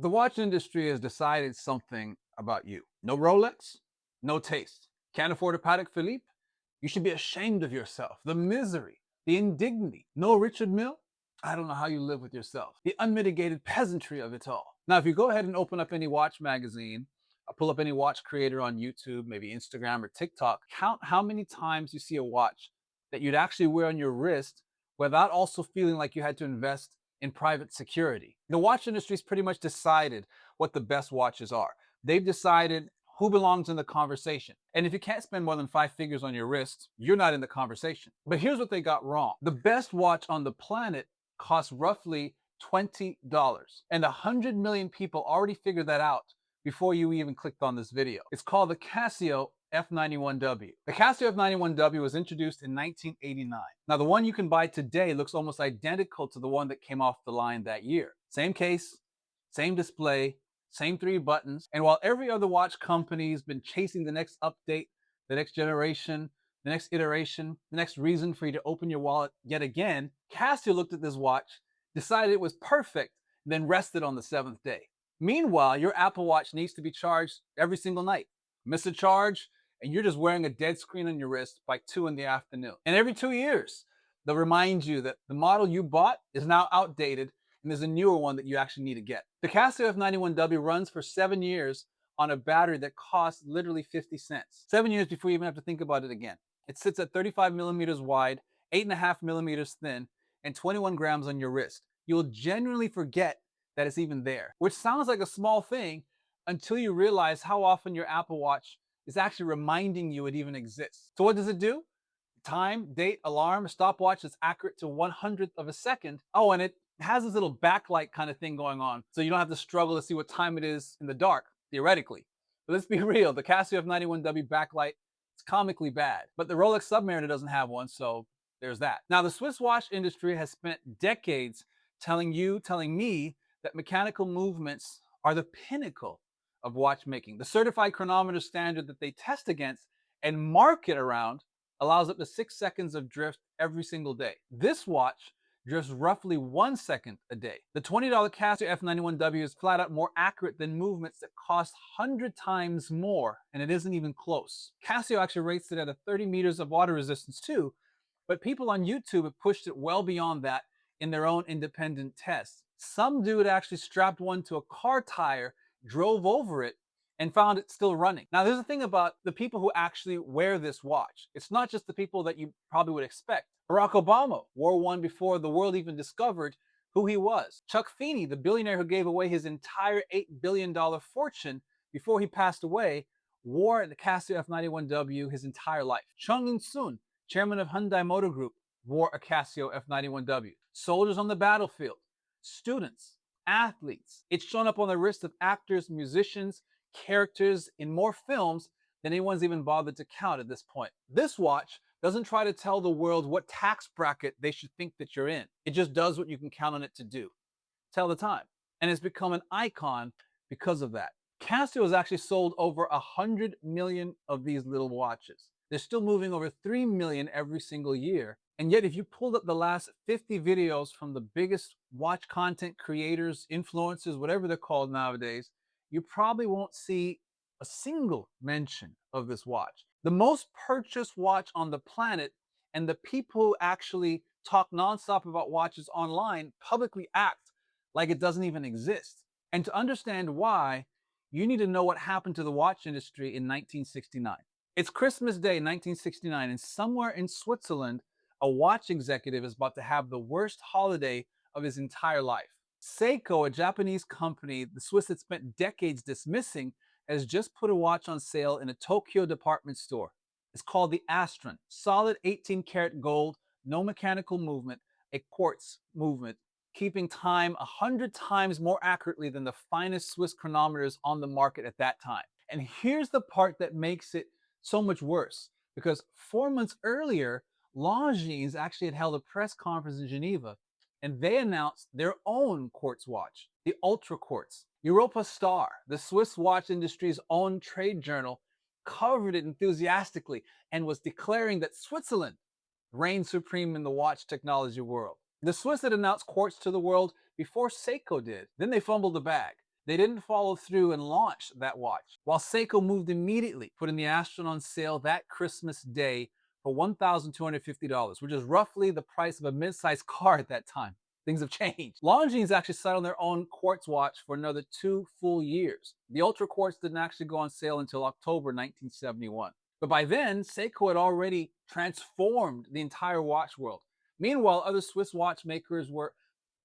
The watch industry has decided something about you. No Rolex, no taste. Can't afford a Patek Philippe? You should be ashamed of yourself. The misery, the indignity. No Richard Mille? I don't know how you live with yourself. The unmitigated peasantry of it all. Now, if you go ahead and open up any watch magazine, pull up any watch creator on YouTube, maybe Instagram or TikTok, count how many times you see a watch that you'd actually wear on your wrist without also feeling like you had to invest in private security. The watch industry's pretty much decided what the best watches are. They've decided who belongs in the conversation. And if you can't spend more than 5 figures on your wrist, you're not in the conversation. But here's what they got wrong. The best watch on the planet costs roughly $20. And 100 million people already figured that out before you even clicked on this video. It's called the Casio F91W. The Casio F91W was introduced in 1989. Now, the one you can buy today looks almost identical to the one that came off the line that year. Same case, same display, same 3 buttons. And while every other watch company's been chasing the next update, the next generation, the next iteration, the next reason for you to open your wallet yet again, Casio looked at this watch, decided it was perfect, and then rested on the 7th day. Meanwhile, your Apple Watch needs to be charged every single night. Miss a charge, and you're just wearing a dead screen on your wrist by 2 in the afternoon. And every 2 years, they'll remind you that the model you bought is now outdated and there's a newer one that you actually need to get. The Casio F91W runs for 7 years on a battery that costs literally 50 cents. 7 years before you even have to think about it again. It sits at 35 millimeters wide, 8.5 millimeters thin, and 21 grams on your wrist. You'll genuinely forget that it's even there, which sounds like a small thing until you realize how often your Apple Watch is actually reminding you it even exists. So what does it do? Time, date, alarm, stopwatch is accurate to 1/100th of a second. Oh, and it has this little backlight kind of thing going on, so you don't have to struggle to see what time it is in the dark, theoretically. But let's be real, the Casio F91W backlight is comically bad. But the Rolex Submariner doesn't have one, so there's that. Now, the Swiss watch industry has spent decades telling me that mechanical movements are the pinnacle of watchmaking. The certified chronometer standard that they test against and market around allows up to 6 seconds of drift every single day. This watch drifts roughly 1 second a day. The $20 Casio F91W is flat out more accurate than movements that cost 100 times more, and it isn't even close. Casio actually rates it at 30 meters of water resistance too, but people on YouTube have pushed it well beyond that in their own independent tests. Some dude actually strapped one to a car tire, drove over it, and found it still running. Now, there's a thing about the people who actually wear this watch. It's not just the people that you probably would expect. Barack Obama wore one before the world even discovered who he was. Chuck Feeney, the billionaire who gave away his entire $8 billion fortune before he passed away, wore the Casio F91W his entire life. Chung In-soon, chairman of Hyundai Motor Group, wore a Casio F91W. Soldiers on the battlefield, students, athletes. It's shown up on the wrists of actors, musicians, characters in more films than anyone's even bothered to count at this point. This watch doesn't try to tell the world what tax bracket they should think that you're in. It just does what you can count on it to do. Tell the time. And it's become an icon because of that. Casio has actually sold over 100 million of these little watches. They're still moving over 3 million every single year. And yet, if you pulled up the last 50 videos from the biggest watch content creators, influencers, whatever they're called nowadays, you probably won't see a single mention of this watch. The most purchased watch on the planet, and the people who actually talk nonstop about watches online publicly act like it doesn't even exist. And to understand why, you need to know what happened to the watch industry in 1969. It's Christmas Day, 1969, and somewhere in Switzerland, a watch executive is about to have the worst holiday of his entire life. Seiko, a Japanese company the Swiss had spent decades dismissing, has just put a watch on sale in a Tokyo department store. It's called the Astron. Solid 18 karat gold, no mechanical movement, a quartz movement, keeping time 100 times more accurately than the finest Swiss chronometers on the market at that time. And here's the part that makes it so much worse, because 4 months earlier, Longines actually had held a press conference in Geneva, and they announced their own quartz watch, the Ultra Quartz. Europa Star, the Swiss watch industry's own trade journal, covered it enthusiastically and was declaring that Switzerland reigned supreme in the watch technology world. The Swiss had announced quartz to the world before Seiko did. Then they fumbled the bag. They didn't follow through and launch that watch, while Seiko moved immediately, putting the Astron on sale that Christmas day for $1,250, which is roughly the price of a mid-sized car at that time. Things have changed. Longines actually sat on their own quartz watch for another 2 full years. The Ultra Quartz didn't actually go on sale until October 1971. But by then, Seiko had already transformed the entire watch world. Meanwhile, other Swiss watchmakers were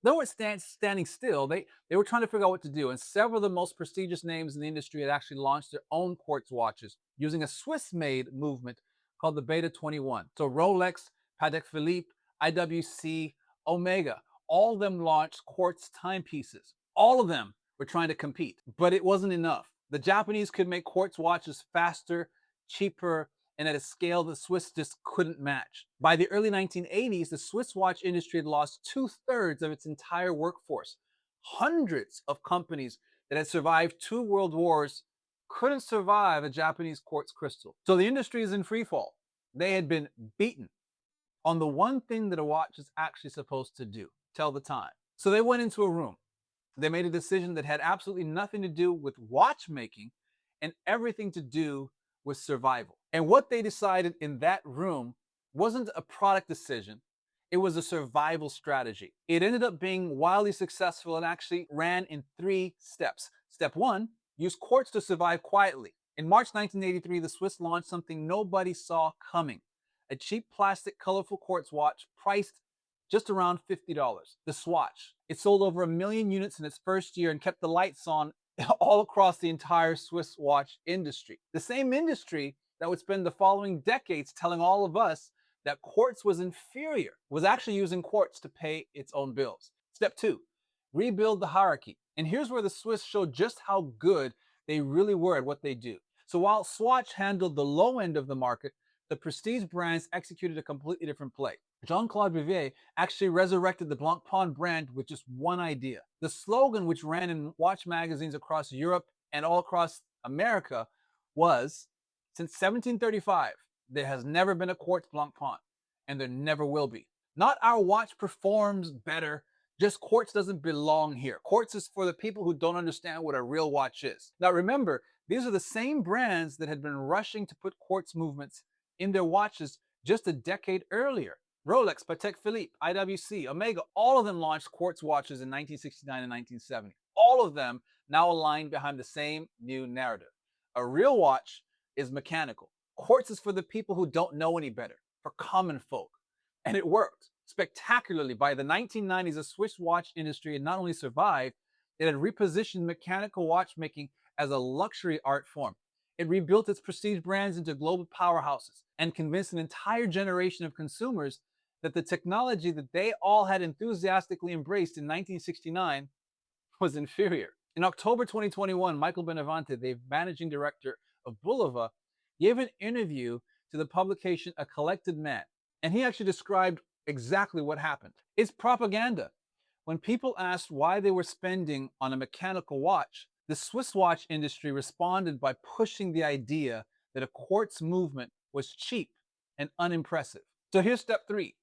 they weren't standing still. They were trying to figure out what to do, and several of the most prestigious names in the industry had actually launched their own quartz watches using a Swiss-made movement called the Beta 21. So Rolex, Patek Philippe, IWC, Omega, all of them launched quartz timepieces. All of them were trying to compete, but it wasn't enough. The Japanese could make quartz watches faster, cheaper, and at a scale the Swiss just couldn't match. By the early 1980s, the Swiss watch industry had lost 2/3 of its entire workforce. Hundreds of companies that had survived 2 world wars couldn't survive a Japanese quartz crystal. So the industry is in free fall. They had been beaten on the one thing that a watch is actually supposed to do, tell the time. So they went into a room. They made a decision that had absolutely nothing to do with watchmaking and everything to do with survival. And what they decided in that room wasn't a product decision, it was a survival strategy. It ended up being wildly successful and actually ran in 3 steps. Step 1, use quartz to survive quietly. In March 1983, the Swiss launched something nobody saw coming, a cheap plastic colorful quartz watch priced just around $50. The Swatch. It sold over 1 million units in its first year and kept the lights on all across the entire Swiss watch industry. The same industry that would spend the following decades telling all of us that quartz was inferior was actually using quartz to pay its own bills. Step 2, rebuild the hierarchy. And here's where the Swiss showed just how good they really were at what they do. So while Swatch handled the low end of the market, the prestige brands executed a completely different play. Jean-Claude Vivier actually resurrected the Blancpain brand with just one idea. The slogan, which ran in watch magazines across Europe and all across America, was, since 1735, there has never been a quartz Blancpain, and there never will be. Not our watch performs better, just quartz doesn't belong here. Quartz is for the people who don't understand what a real watch is. Now remember, these are the same brands that had been rushing to put quartz movements in their watches just a decade earlier. Rolex, Patek Philippe, IWC, Omega, all of them launched quartz watches in 1969 and 1970. All of them now aligned behind the same new narrative. A real watch is mechanical. Quartz is for the people who don't know any better, for common folk. And it worked spectacularly. By the 1990s, the Swiss watch industry had not only survived, it had repositioned mechanical watchmaking as a luxury art form. It rebuilt its prestige brands into global powerhouses and convinced an entire generation of consumers that the technology that they all had enthusiastically embraced in 1969 was inferior. In October 2021, Michael Benavente, the managing director of Bulova, gave an interview to the publication A Collected Man, and he actually described exactly what happened. It's propaganda. When people asked why they were spending on a mechanical watch, the Swiss watch industry responded by pushing the idea that a quartz movement was cheap and unimpressive. So here's step 3.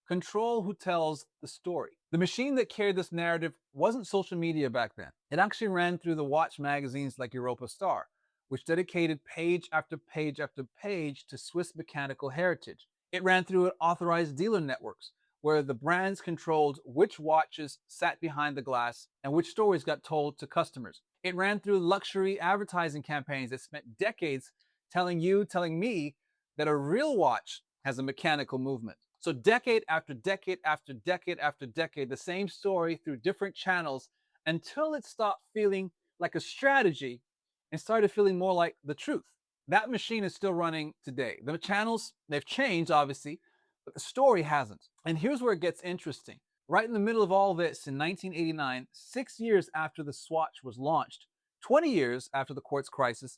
Control who tells the story. The machine that carried this narrative wasn't social media back then. It actually ran through the watch magazines like Europa Star, which dedicated page after page after page to Swiss mechanical heritage. It ran through authorized dealer networks, where the brands controlled which watches sat behind the glass and which stories got told to customers. It ran through luxury advertising campaigns that spent decades telling me that a real watch has a mechanical movement. So decade after decade after decade after decade, the same story through different channels until it stopped feeling like a strategy and started feeling more like the truth. That machine is still running today. The channels, they've changed, obviously, but the story hasn't. And here's where it gets interesting. Right in the middle of all this, in 1989, 6 years after the Swatch was launched, 20 years after the quartz crisis,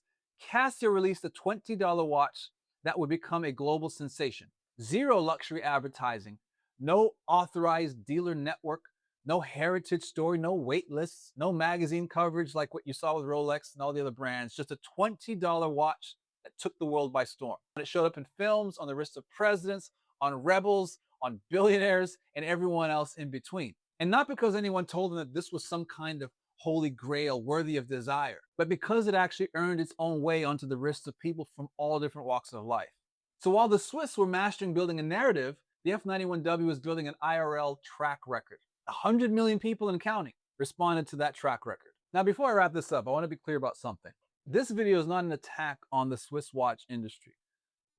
Casio released a $20 watch that would become a global sensation. Zero luxury advertising, no authorized dealer network, no heritage story, no wait lists, no magazine coverage like what you saw with Rolex and all the other brands, just a $20 watch that took the world by storm. It showed up in films, on the wrists of presidents, on rebels, on billionaires, and everyone else in between. And not because anyone told them that this was some kind of holy grail worthy of desire, but because it actually earned its own way onto the wrists of people from all different walks of life. So while the Swiss were mastering building a narrative, the F91W was building an IRL track record. 100 million people and counting responded to that track record. Now, before I wrap this up, I want to be clear about something. This video is not an attack on the Swiss watch industry.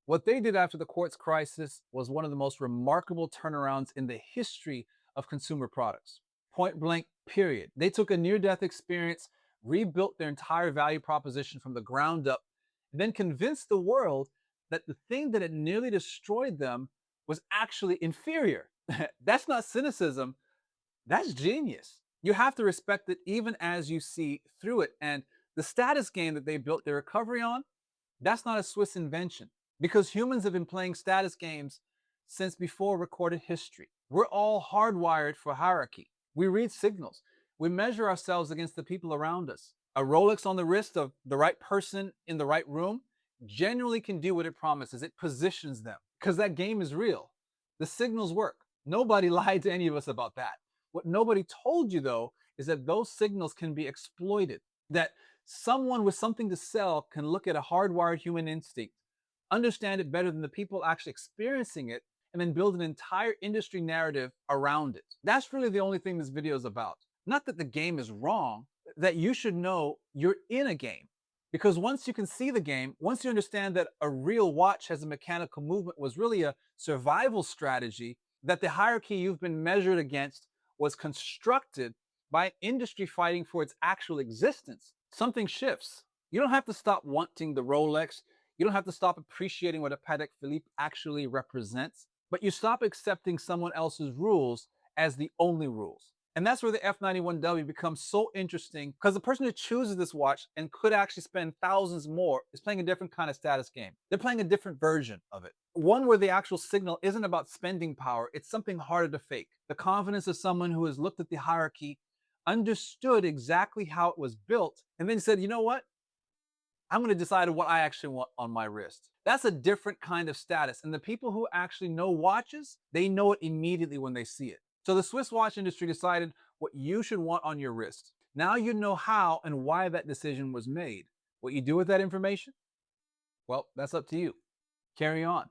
What they did after the quartz crisis was one of the most remarkable turnarounds in the history of consumer products. Point blank, period. They took a near-death experience, rebuilt their entire value proposition from the ground up, and then convinced the world that the thing that had nearly destroyed them was actually inferior. That's not cynicism, that's genius. You have to respect it even as you see through it. And the status game that they built their recovery on, that's not a Swiss invention, because humans have been playing status games since before recorded history. We're all hardwired for hierarchy. We read signals. We measure ourselves against the people around us. A Rolex on the wrist of the right person in the right room generally can do what it promises. It positions them because that game is real. The signals work. Nobody lied to any of us about that. What nobody told you, though, is that those signals can be exploited. That someone with something to sell can look at a hardwired human instinct, understand it better than the people actually experiencing it, and then build an entire industry narrative around it. That's really the only thing this video is about. Not that the game is wrong, that you should know you're in a game. Because once you can see the game, once you understand that a real watch has a mechanical movement was really a survival strategy, that the hierarchy you've been measured against was constructed by an industry fighting for its actual existence, something shifts. You don't have to stop wanting the Rolex. You don't have to stop appreciating what a Patek Philippe actually represents, but you stop accepting someone else's rules as the only rules. And that's where the F91W becomes so interesting, because the person who chooses this watch and could actually spend thousands more is playing a different kind of status game. They're playing a different version of it. One where the actual signal isn't about spending power, it's something harder to fake. The confidence of someone who has looked at the hierarchy, understood exactly how it was built, and then said, you know what? I'm going to decide what I actually want on my wrist. That's a different kind of status. And the people who actually know watches, they know it immediately when they see it. So the Swiss watch industry decided what you should want on your wrist. Now you know how and why that decision was made. What you do with that information? Well, that's up to you. Carry on.